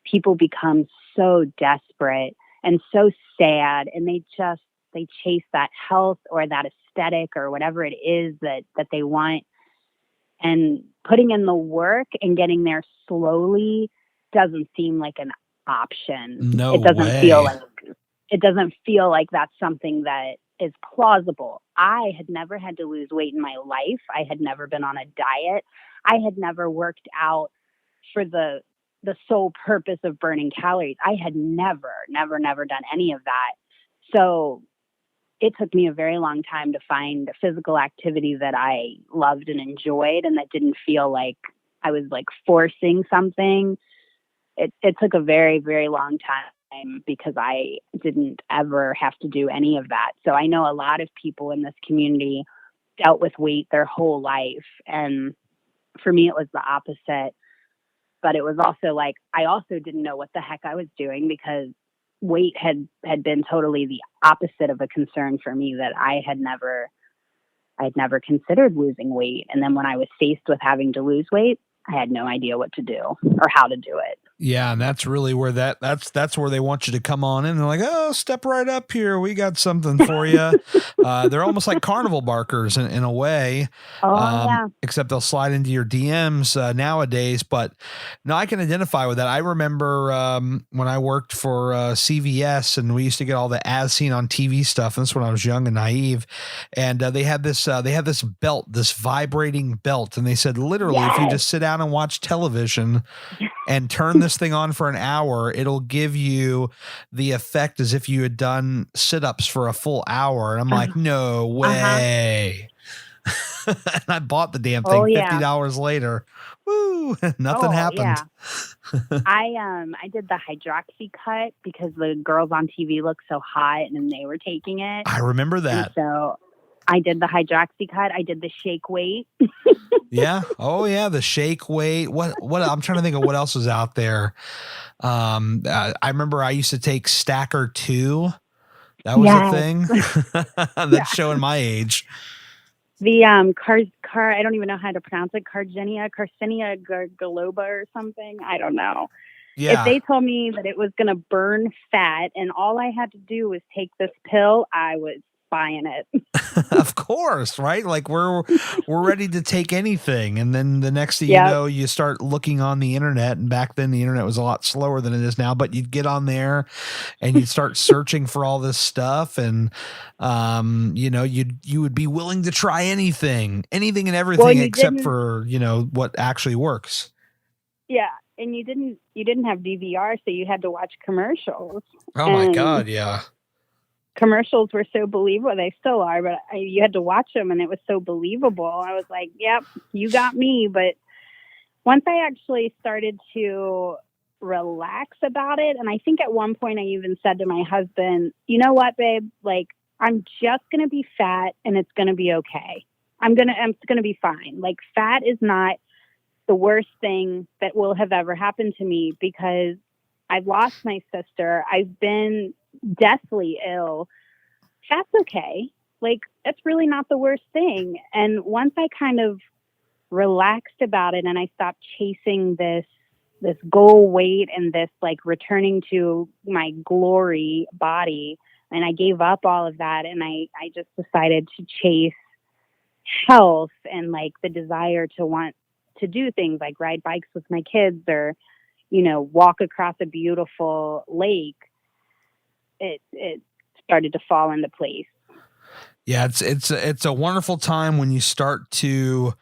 people become so desperate and so sad, and they chase that health or that aesthetic or whatever it is that they want, and putting in the work and getting there slowly doesn't seem like an option. No, it doesn't way. feel like that's something that is plausible. I had never had to lose weight in my life. I had never been on a diet. I had never worked out for the sole purpose of burning calories. I had never done any of that. So it took me a very long time to find a physical activity that I loved and enjoyed, and that didn't feel like I was like forcing something. It took a very, very long time, because I didn't ever have to do any of that. So I know a lot of people in this community dealt with weight their whole life. And for me, it was the opposite. But it was also like, I also didn't know what the heck I was doing, because weight had been totally the opposite of a concern for me, that I had never considered losing weight. And then when I was faced with having to lose weight, I had no idea what to do or how to do it. Yeah, and that's really where that's where they want you to come on in. They're like, oh, step right up here. We got something for you. They're almost like carnival barkers in a way, Oh yeah. except they'll slide into your DMs nowadays. But no, I can identify with that. I remember when I worked for CVS, and we used to get all the as seen on TV stuff. And this is when I was young and naive. And they had this belt, this vibrating belt, and they said literally, if you Yes. just sit down and watch television and turn this thing on for an hour, it'll give you the effect as if you had done sit-ups for a full hour. And I'm like, no way. And I bought the damn thing. Oh yeah. $50 later. Woo. Nothing happened. Yeah. I did the hydroxy cut because the girls on TV looked so hot and they were taking it. I remember that. And so I did the hydroxy cut. I did the shake weight. Yeah. Oh yeah. The shake weight. What I'm trying to think of what else was out there. I remember I used to take Stacker 2. That was a thing. That's showing my age. The I don't even know how to pronounce it. Carcinia Galoba or something. I don't know. Yeah. If they told me that it was going to burn fat and all I had to do was take this pill, I was buying it. Of course, right? Like we're ready to take anything. And then the next thing you know, you start looking on the internet, and back then the internet was a lot slower than it is now, but you'd get on there and you'd start searching for all this stuff. And, you would be willing to try anything and everything except for, what actually works. Yeah. And you didn't have DVR, so you had to watch commercials. Oh my God. Yeah. Commercials were so believable. They still are, but you had to watch them and it was so believable. I was like, yep, you got me. But once I actually started to relax about it, and I think at one point I even said to my husband, you know what, babe, like I'm just going to be fat and it's going to be okay. I'm going to be fine. Like fat is not the worst thing that will have ever happened to me because I've lost my sister. I've been deathly ill. That's okay. Like, that's really not the worst thing. And once I kind of relaxed about it and I stopped chasing this goal weight and this like returning to my glory body, and I gave up all of that and I just decided to chase health and like the desire to want to do things like ride bikes with my kids or, walk across a beautiful lake. It started to fall into place. Yeah, it's a wonderful time when you start to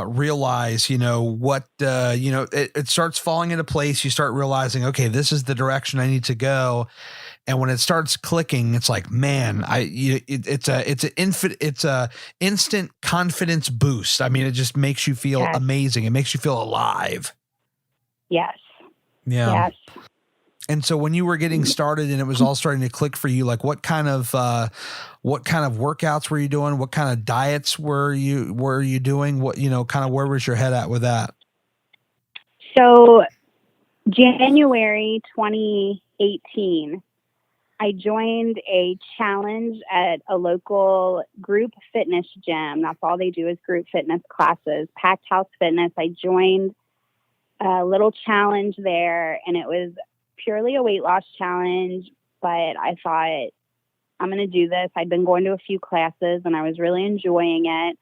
realize, what it starts falling into place. You start realizing, okay, this is the direction I need to go. And when it starts clicking, it's like, man, it's a instant confidence boost. I mean, it just makes you feel amazing. It makes you feel alive. Yes. Yeah. Yes. And so when you were getting started and it was all starting to click for you, like what kind of workouts were you doing? What kind of diets were you doing? What, kind of where was your head at with that? So January 2018, I joined a challenge at a local group fitness gym. That's all they do is group fitness classes, Packed House Fitness. I joined a little challenge there and it was purely a weight loss challenge, but I thought I'm going to do this. I'd been going to a few classes and I was really enjoying it.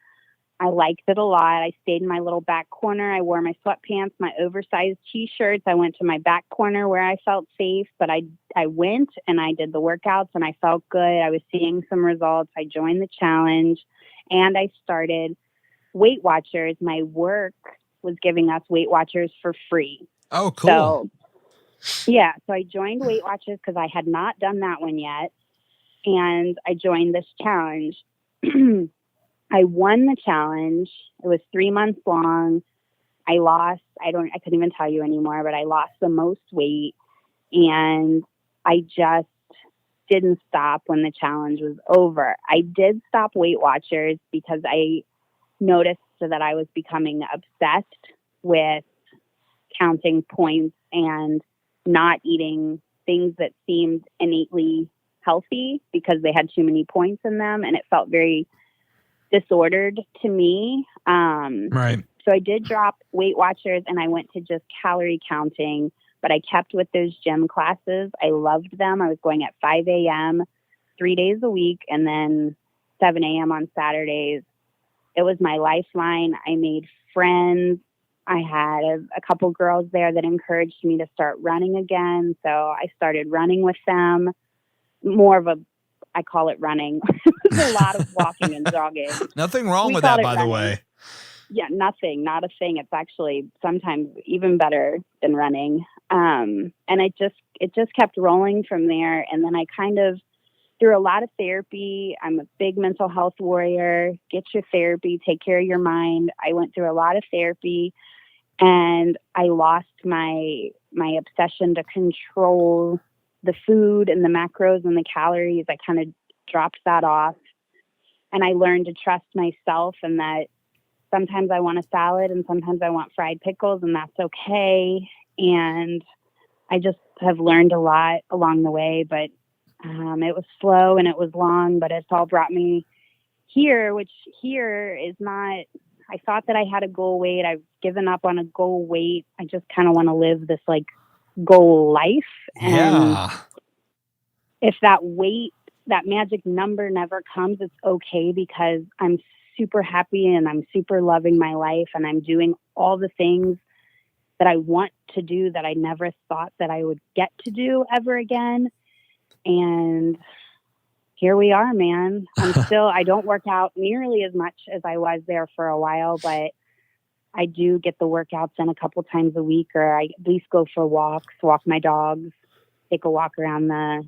I liked it a lot. I stayed in my little back corner. I wore my sweatpants, my oversized t-shirts. I went to my back corner where I felt safe, but I went and I did the workouts and I felt good. I was seeing some results. I joined the challenge and I started Weight Watchers. My work was giving us Weight Watchers for free. Oh, cool. So I joined Weight Watchers because I had not done that one yet. And I joined this challenge. I won the challenge. It was 3 months long. I couldn't even tell you anymore, but I lost the most weight. And I just didn't stop when the challenge was over. I did stop Weight Watchers because I noticed that I was becoming obsessed with counting points and not eating things that seemed innately healthy because they had too many points in them. And it felt very disordered to me. Right. So I did drop Weight Watchers and I went to just calorie counting but I kept with those gym classes. I loved them. I was going at 5 a.m. 3 days a week, and then 7 a.m. on Saturdays. It was my lifeline. I made friends. I had a couple girls there that encouraged me to start running again. So I started running with them. I call it running. There's a lot of walking and jogging. Nothing wrong with that, by the way. Yeah, nothing, not a thing. It's actually sometimes even better than running. And it just kept rolling from there. And then I kind of, through a lot of therapy, I'm a big mental health warrior. Get your therapy, take care of your mind. I went through a lot of therapy, and I lost my obsession to control the food and the macros and the calories. I kind of dropped that off, and I learned to trust myself, and that sometimes I want a salad and sometimes I want fried pickles, and that's okay. And I just have learned a lot along the way, but it was slow and it was long, but it's all brought me here, which here is not, I thought that I had a goal weight. I've given up on a goal weight. I just kind of want to live this like goal life. And if that weight, that magic number never comes, it's okay, because I'm super happy and I'm super loving my life, and I'm doing all the things that I want to do that I never thought that I would get to do ever again. And here we are, man. I don't work out nearly as much as I was there for a while, but I do get the workouts in a couple times a week, or I at least go for walks, walk my dogs, take a walk around the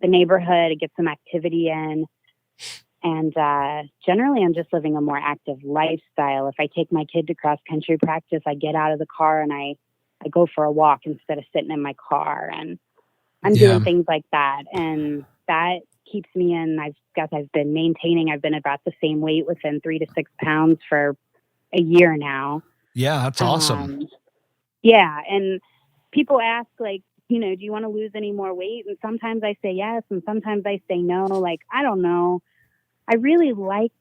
neighborhood, get some activity in. And generally, I'm just living a more active lifestyle. If I take my kid to cross country practice, I get out of the car and I go for a walk instead of sitting in my car. And I'm doing things like that. And that keeps me in. I've been maintaining. I've been about the same weight, within 3 to 6 pounds, for a year now. Yeah, that's awesome. Yeah. And people ask, like, do you want to lose any more weight? And sometimes I say yes, and sometimes I say no. Like, I don't know. I really like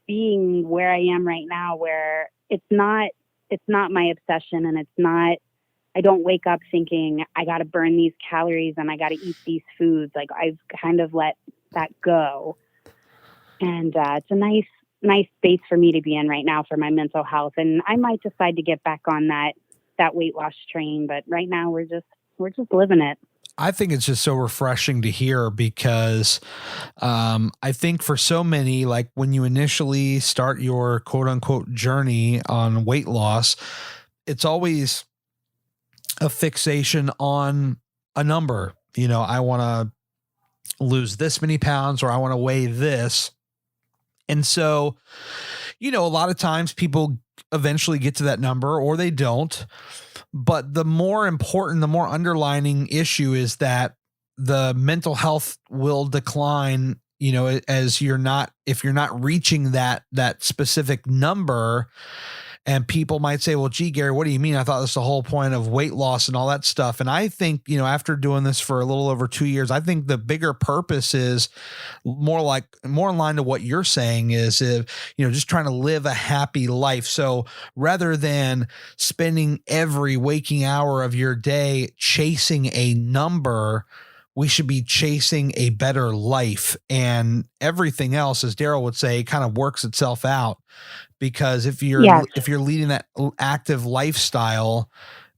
being where I am right now, where it's not my obsession, and I don't wake up thinking I got to burn these calories and I got to eat these foods. Like, I've kind of let that go. And it's a nice space for me to be in right now for my mental health. And I might decide to get back on that weight loss train, but right now we're just living it. I think it's just so refreshing to hear, because I think for so many, like when you initially start your quote unquote journey on weight loss, it's always a fixation on a number. I want to lose this many pounds, or I want to weigh this. And so, a lot of times people eventually get to that number, or they don't. But the more underlining issue is that the mental health will decline, as if you're not reaching that specific number. And people might say, well, gee, Gary, what do you mean? I thought that's the whole point of weight loss and all that stuff. And I think, after doing this for a little over 2 years, I think the bigger purpose is more in line to what you're saying is, just trying to live a happy life. So rather than spending every waking hour of your day chasing a number, we should be chasing a better life, and everything else, as Daryl would say, kind of works itself out. Because if you're leading that active lifestyle,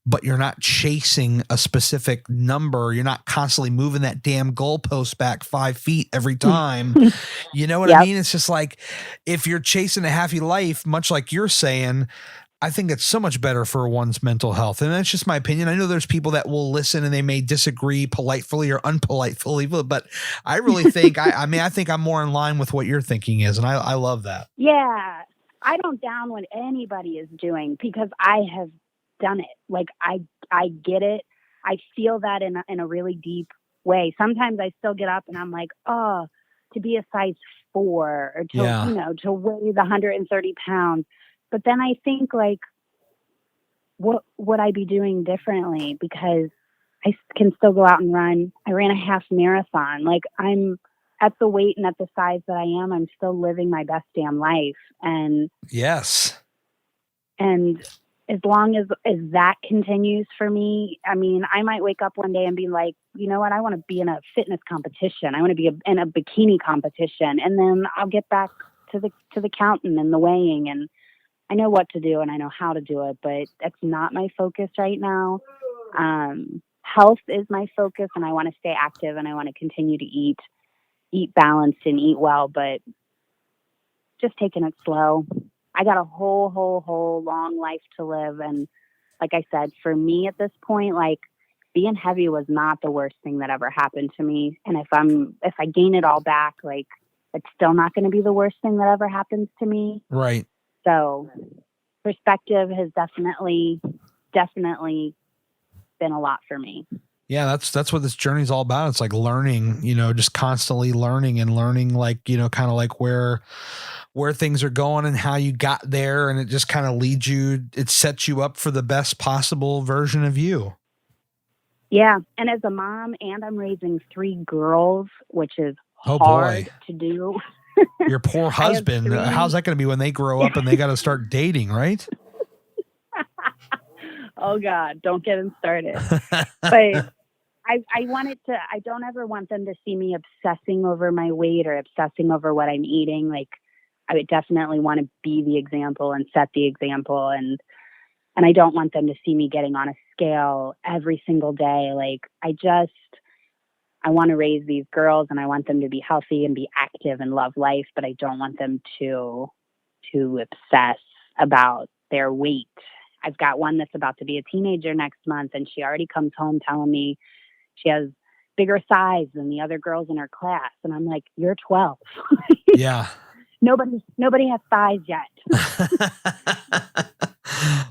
but you're not chasing a specific number, you're not constantly moving that damn goalpost back 5 feet every time. You know what I mean? It's just like, if you're chasing a happy life, much like you're saying, I think it's so much better for one's mental health. And that's just my opinion. I know there's people that will listen and they may disagree politely or unpolitely, but I really think, I think I'm more in line with what your thinking is. And I love that. Yeah. I don't down what anybody is doing, because I have done it. Like, I get it. I feel that in a really deep way. Sometimes I still get up and I'm like, oh, to be a size 4, or to, to weigh the 130 pounds. But then I think, like, what would I be doing differently? Because I can still go out and run. I ran a half marathon. Like, I'm at the weight and at the size that I am, I'm still living my best damn life. And yes. And as long as that continues for me, I mean, I might wake up one day and be like, you know what, I want to be in a fitness competition. I want to be in a bikini competition. And then I'll get back to the counting and the weighing, and I know what to do and I know how to do it, but that's not my focus right now. Health is my focus, and I want to stay active, and I want to continue to eat balanced and eat well, but just taking it slow. I got a whole long life to live. And like I said, for me at this point, like, being heavy was not the worst thing that ever happened to me. And if I gain it all back, like, it's still not going to be the worst thing that ever happens to me. Right. So perspective has definitely been a lot for me. Yeah, that's what this journey is all about. It's like learning, just constantly learning and learning, like, kind of like where things are going and how you got there. And it just kind of leads you, it sets you up for the best possible version of you. Yeah. And as a mom, and I'm raising 3 girls, which is hard to do. Your poor husband. How's that going to be when they grow up and they got to start dating, right? Oh God, don't get them started. But I don't ever want them to see me obsessing over my weight or obsessing over what I'm eating. Like, I would definitely want to be the example and set the example. And I don't want them to see me getting on a scale every single day. Like, I want to raise these girls, and I want them to be healthy and be active and love life, but I don't want them to obsess about their weight. I've got one that's about to be a teenager next month, and she already comes home telling me she has bigger size than the other girls in her class. And I'm like, you're 12. Yeah. Nobody has thighs yet.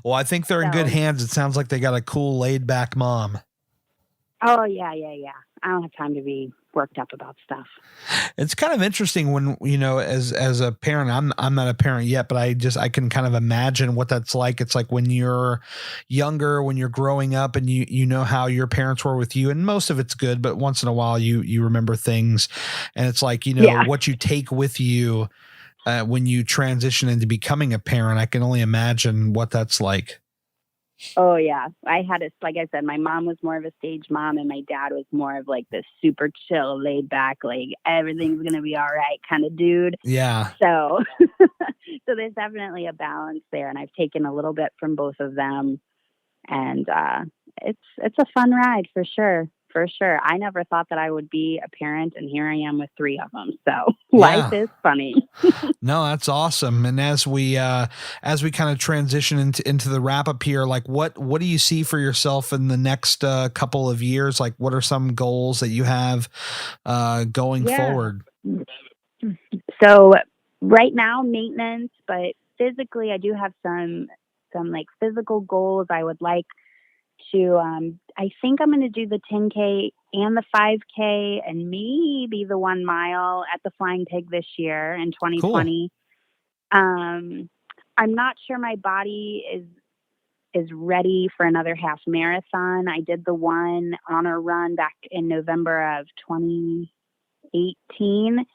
Well, I think they're in good hands. It sounds like they got a cool, laid back mom. Oh yeah. I don't have time to be worked up about stuff. It's kind of interesting when, as a parent, I'm not a parent yet, but I can kind of imagine what that's like. It's like when you're younger, when you're growing up, and you know how your parents were with you, and most of it's good, but once in a while you remember things, and it's like, what you take with you when you transition into becoming a parent. I can only imagine what that's like. Oh yeah. Like I said, my mom was more of a stage mom, and my dad was more of like this super chill, laid back, like everything's going to be all right kind of dude. Yeah. So there's definitely a balance there, and I've taken a little bit from both of them, and it's a fun ride for sure. For sure. I never thought that I would be a parent, and here I am with 3 of them. So life is funny. No, that's awesome. And as we kind of transition into the wrap up here, like what do you see for yourself in the next couple of years? Like, what are some goals that you have going forward? So right now, maintenance, but physically, I do have some like physical goals. I would like to, I think I'm going to do the 10K and the 5K and maybe the 1 mile at the Flying Pig this year in 2020. Cool. I'm not sure my body is ready for another half marathon. I did the one honor run back in November of 2018,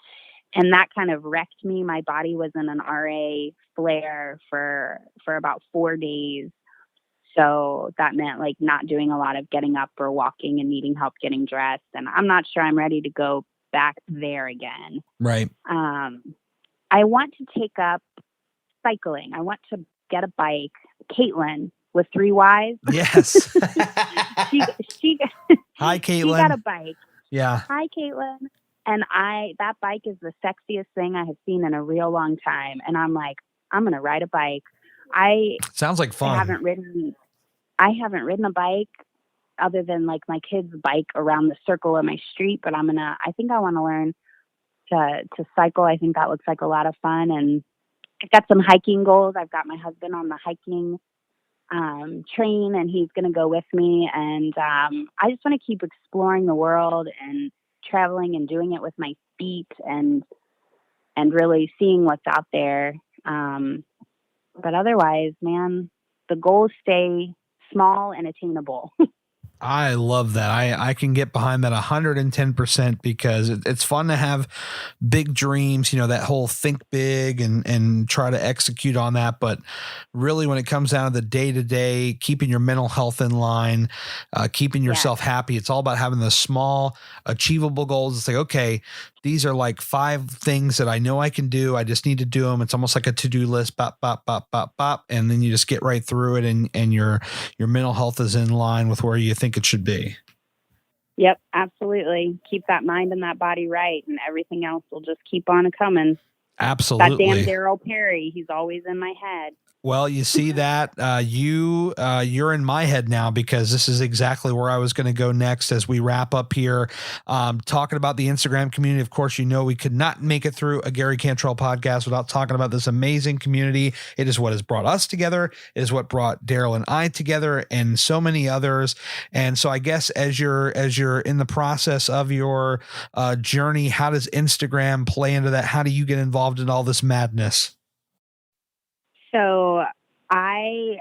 and that kind of wrecked me. My body was in an RA flare for about 4 days. So that meant like not doing a lot of getting up or walking and needing help getting dressed. And I'm not sure I'm ready to go back there again. Right. I want to take up cycling. I want to get a bike. Kaitlyn with 3 Ys. Yes. she Hi, Kaitlyn. She got a bike. Yeah. Hi, Kaitlyn. And that bike is the sexiest thing I have seen in a real long time. And I'm like, I'm going to ride a bike. Sounds like fun. I haven't ridden a bike other than like my kid's bike around the circle of my street, but I think I want to learn to cycle. I think that looks like a lot of fun. And I've got some hiking goals. I've got my husband on the hiking train, and he's going to go with me. And I just want to keep exploring the world and traveling and doing it with my feet and really seeing what's out there. But otherwise, man, the goals stay small and attainable. I love that. I can get behind that 110% because it's fun to have big dreams, that whole think big and try to execute on that. But really, when it comes down to the day to day, keeping your mental health in line, keeping yourself happy, it's all about having the small, achievable goals. It's like, okay, these are like 5 things that I know I can do. I just need to do them. It's almost like a to-do list, bop, bop, bop, bop, bop. And then you just get right through it. And your mental health is in line with where you think it should be. Yep, absolutely. Keep that mind and that body right, and everything else will just keep on coming. Absolutely. That damn Daryl Perry, he's always in my head. Well, you see that you're in my head now, because this is exactly where I was going to go next as we wrap up here. Talking about the Instagram community. Of course, we could not make it through a Gary Cantrell podcast without talking about this amazing community. It is what has brought us together. It is what brought Daryl and I together, and so many others. And so I guess as you're in the process of your journey, how does Instagram play into that? How do you get involved in all this madness? So I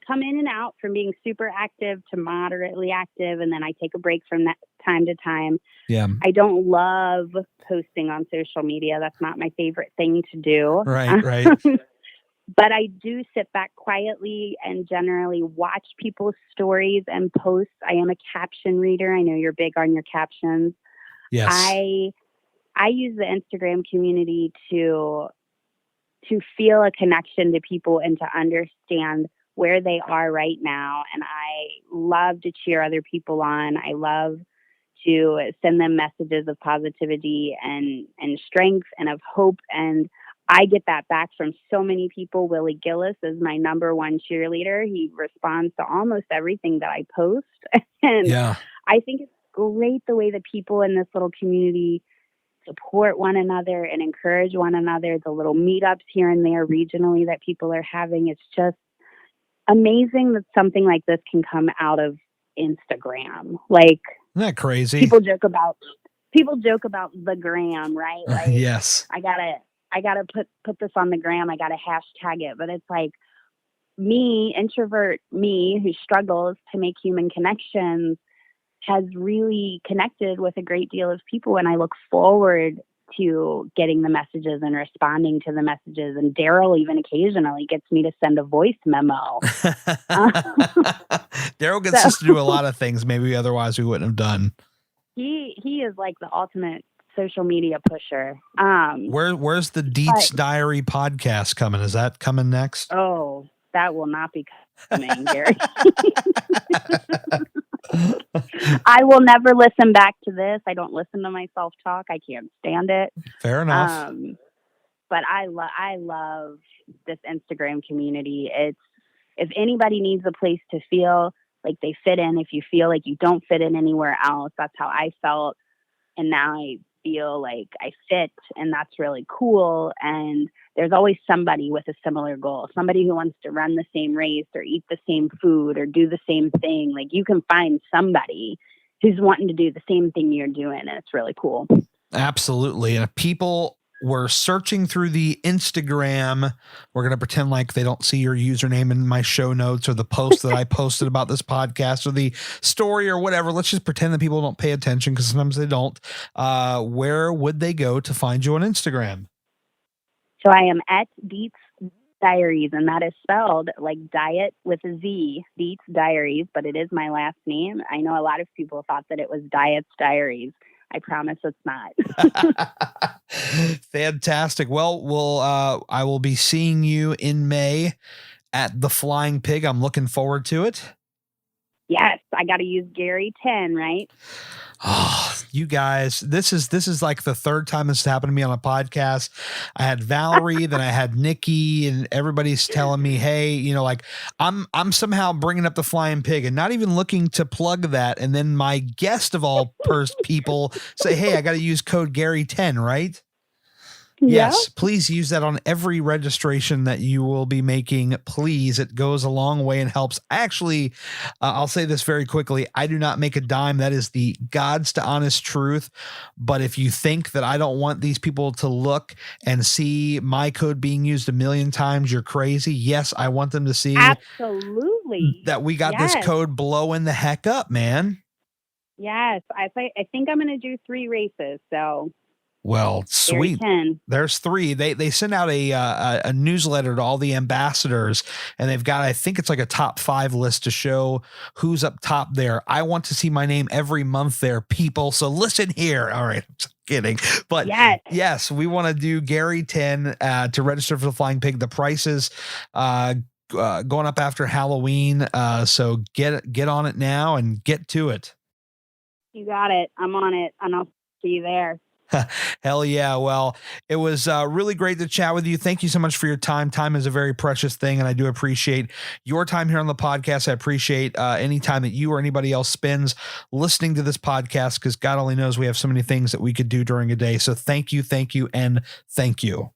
come in and out from being super active to moderately active, and then I take a break from that time to time. Yeah. I don't love posting on social media. That's not my favorite thing to do. Right. But I do sit back quietly and generally watch people's stories and posts. I am a caption reader. I know you're big on your captions. Yes. I use the Instagram community to feel a connection to people and to understand where they are right now. And I love to cheer other people on. I love to send them messages of positivity and strength and of hope. And I get that back from so many people. Willie Gillis is my number one cheerleader. He responds to almost everything that I post. And I think it's great the way that people in this little community support one another and encourage one another. The little meetups here and there regionally that people are having. It's just amazing that something like this can come out of Instagram. Like, isn't that crazy? People joke about the gram, right? Like, yes. I gotta put this on the gram. I gotta hashtag it. But it's like me, introvert me, who struggles to make human connections, has really connected with a great deal of people. And I look forward to getting the messages and responding to the messages. And Daryl even occasionally gets me to send a voice memo. Daryl gets us to do a lot of things maybe otherwise we wouldn't have done. He is like the ultimate social media pusher. Where's the Dietz Diary podcast coming? Is that coming next? Oh, that will not be coming, Gary. I will never listen back to this. I don't listen to myself talk. I can't stand it. Fair enough. But I love this Instagram community. If anybody needs a place to feel like they fit in, if you feel like you don't fit in anywhere else, that's how I felt. And now I feel like I fit, and that's really cool. And there's always somebody with a similar goal, somebody who wants to run the same race or eat the same food or do the same thing. Like, you can find somebody who's wanting to do the same thing you're doing, and it's really cool. Absolutely. And if people were searching through the Instagram, we're going to pretend like they don't see your username in my show notes or the post that I posted about this podcast or the story or whatever. Let's just pretend that people don't pay attention, because sometimes they don't. Where would they go to find you on Instagram? So I am at Dietz Diaries, and that is spelled like diet with a Z, Dietz Diaries, but it is my last name. I know a lot of people thought that it was Dietz Diaries. I promise it's not. Fantastic. Well, I will be seeing you in May at the Flying Pig. I'm looking forward to it. Yes, I got to use Gary 10, right? Oh, you guys, this is like the third time this has happened to me on a podcast. I had Valerie, then I had Nikki, and everybody's telling me, hey, like I'm somehow bringing up the Flying Pig and not even looking to plug that. And then my guest of all people say, hey, I got to use code Gary 10, right? Yes, please use that on every registration that you will be making. Please, it goes a long way and helps. Actually, I'll say this very quickly. I do not make a dime. That is the God's to honest truth. But if you think that I don't want these people to look and see my code being used a million times, you're crazy. Yes, I want them to see. Absolutely. Absolutely. that we got Yes. this code blowing the heck up, man. Yes. I think I'm going to do 3 races. So Well, sweet. 10. There's 3. They send out a newsletter to all the ambassadors, and they've got, I think it's like a top 5 list to show who's up top there. I want to see my name every month there, people. So listen here. All right. I'm just kidding. But yes, we want to do Gary 10 to register for the Flying Pig. The prices going up after Halloween. So get on it now and get to it. You got it. I'm on it, and I'll see you there. Hell yeah. Well, it was really great to chat with you. Thank you so much for your time. Time is a very precious thing, and I do appreciate your time here on the podcast. I appreciate any time that you or anybody else spends listening to this podcast, because God only knows we have so many things that we could do during a day. So thank you, and thank you.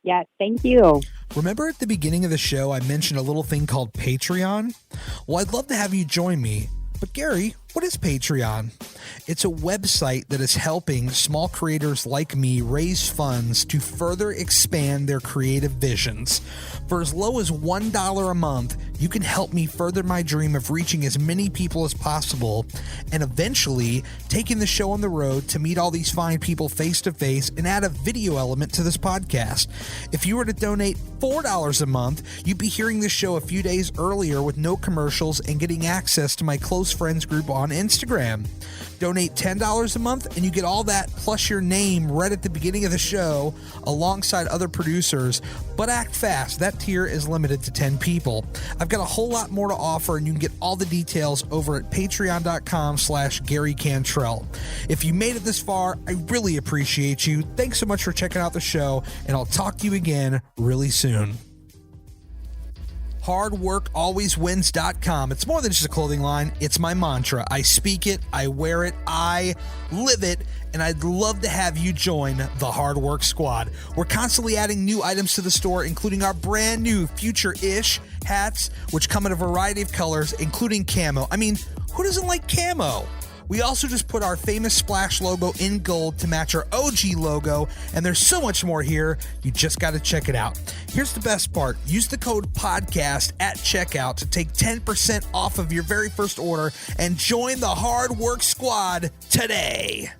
Yes, thank you. Remember at the beginning of the show, I mentioned a little thing called Patreon? Well, I'd love to have you join me. But Gary, what is Patreon? It's a website that is helping small creators like me raise funds to further expand their creative visions. For as low as $1 a month, you can help me further my dream of reaching as many people as possible and eventually taking the show on the road to meet all these fine people face to face and add a video element to this podcast. If you were to donate $4 a month, you'd be hearing this show a few days earlier with no commercials and getting access to my close friends group on Instagram. Donate $10 a month and you get all that plus your name right at the beginning of the show alongside other producers. But act fast. That tier is limited to 10 people. I've got a whole lot more to offer, and you can get all the details over at patreon.com/Gary Cantrell. If you made it this far, I really appreciate you. Thanks so much for checking out the show, and I'll talk to you again really soon. HardWorkAlwaysWins.com. It's more than just a clothing line. It's my mantra. I speak it, I wear it, I live it, and I'd love to have you join the Hard Work Squad. We're constantly adding new items to the store, including our brand new Future-ish hats, which come in a variety of colors, including camo. I mean, who doesn't like camo? We also just put our famous Splash logo in gold to match our OG logo, and there's so much more here. You just got to check it out. Here's the best part. Use the code PODCAST at checkout to take 10% off of your very first order and join the Hard Work Squad today.